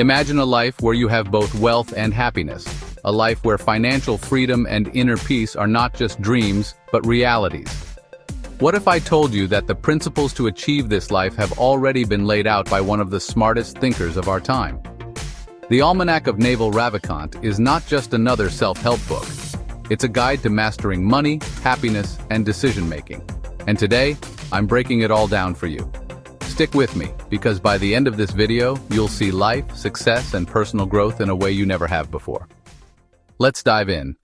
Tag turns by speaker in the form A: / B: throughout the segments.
A: Imagine a life where you have both wealth and happiness, a life where financial freedom and inner peace are not just dreams, but realities. What if I told you that the principles to achieve this life have already been laid out by one of the smartest thinkers of our time? The Almanack of Naval Ravikant is not just another self-help book. It's a guide to mastering money, happiness, and decision-making. And today, I'm breaking it all down for you. Stick with me, because by the end of this video, you'll see life, success, and personal growth in a way you never have before. Let's dive in.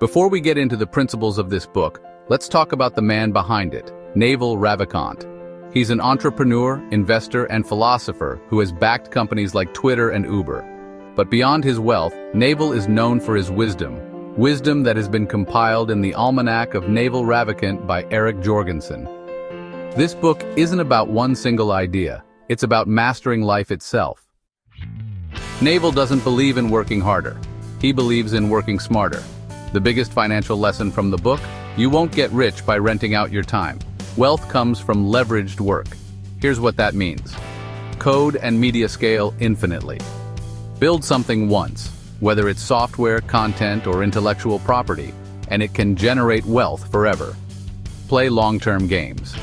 A: Before we get into the principles of this book, let's talk about the man behind it, Naval Ravikant. He's an entrepreneur, investor, and philosopher who has backed companies like Twitter and Uber. But beyond his wealth, Naval is known for his wisdom that has been compiled in the Almanack of Naval Ravikant by Erik Jorgensen. This book isn't about one single idea, it's about mastering life itself. Naval doesn't believe in working harder. He believes in working smarter. The biggest financial lesson from the book: you won't get rich by renting out your time. Wealth comes from leveraged work. Here's what that means. Code and media scale infinitely. Build something once, whether it's software, content, or intellectual property, and it can generate wealth forever. Play long-term games.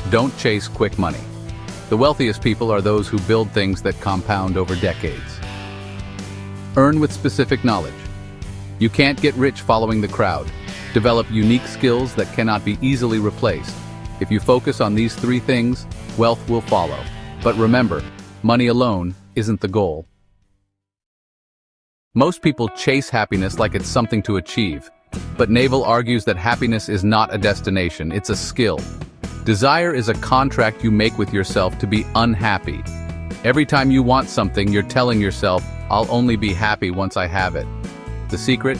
A: Don't chase quick money. The wealthiest people are those who build things that compound over decades. Earn with specific knowledge. You can't get rich following the crowd. Develop unique skills that cannot be easily replaced. If you focus on these three things, wealth will follow. But remember, money alone isn't the goal. Most people chase happiness like it's something to achieve. But Naval argues that happiness is not a destination, it's a skill. Desire is a contract you make with yourself to be unhappy. Every time you want something, you're telling yourself, I'll only be happy once I have it. The secret?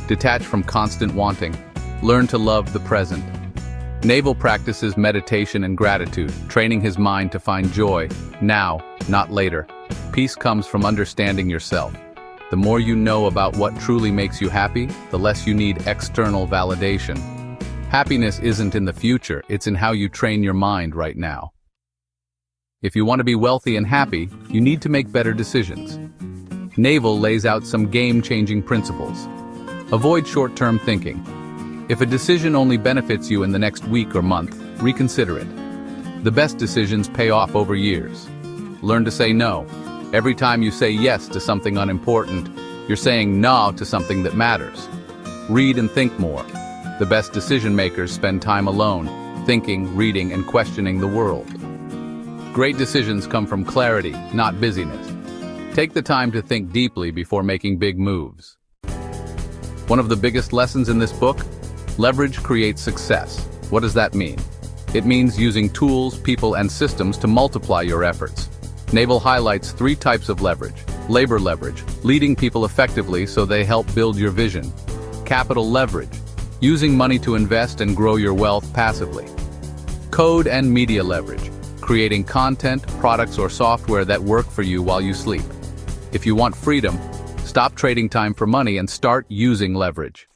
A: Detach from constant wanting. Learn to love the present. Naval practices meditation and gratitude, training his mind to find joy now, not later. Peace comes from understanding yourself. The more you know about what truly makes you happy, the less you need external validation. Happiness isn't in the future, it's in how you train your mind right now. If you want to be wealthy and happy, you need to make better decisions. Naval lays out some game-changing principles. Avoid short-term thinking. If a decision only benefits you in the next week or month, reconsider it. The best decisions pay off over years. Learn to say no. Every time you say yes to something unimportant, you're saying no to something that matters. Read and think more. The best decision makers spend time alone, thinking, reading, and questioning the world. Great decisions come from clarity, not busyness. Take the time to think deeply before making big moves. One of the biggest lessons in this book: leverage creates success. What does that mean? It means using tools, people, and systems to multiply your efforts. Naval highlights three types of leverage. Labor leverage, leading people effectively so they help build your vision. Capital leverage, using money to invest and grow your wealth passively. Code and media leverage, creating content, products, or software that work for you while you sleep. If you want freedom, stop trading time for money and start using leverage.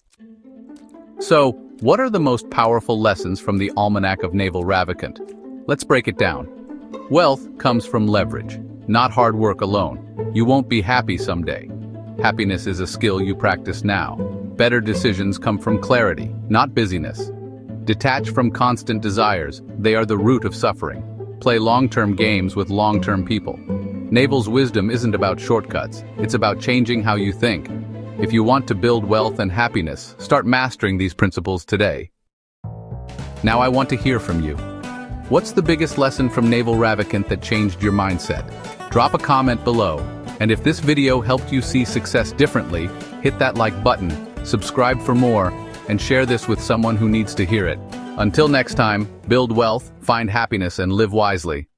A: So, what are the most powerful lessons from the Almanack of Naval Ravikant? Let's break it down. Wealth comes from leverage, not hard work alone. You won't be happy someday. Happiness is a skill you practice now. Better decisions come from clarity, not busyness. Detach from constant desires, they are the root of suffering. Play long-term games with long-term people. Naval's wisdom isn't about shortcuts, it's about changing how you think. If you want to build wealth and happiness, start mastering these principles today. Now I want to hear from you. What's the biggest lesson from Naval Ravikant that changed your mindset? Drop a comment below, and if this video helped you see success differently, hit that like button, subscribe for more, and share this with someone who needs to hear it. Until next time, build wealth, find happiness, and live wisely.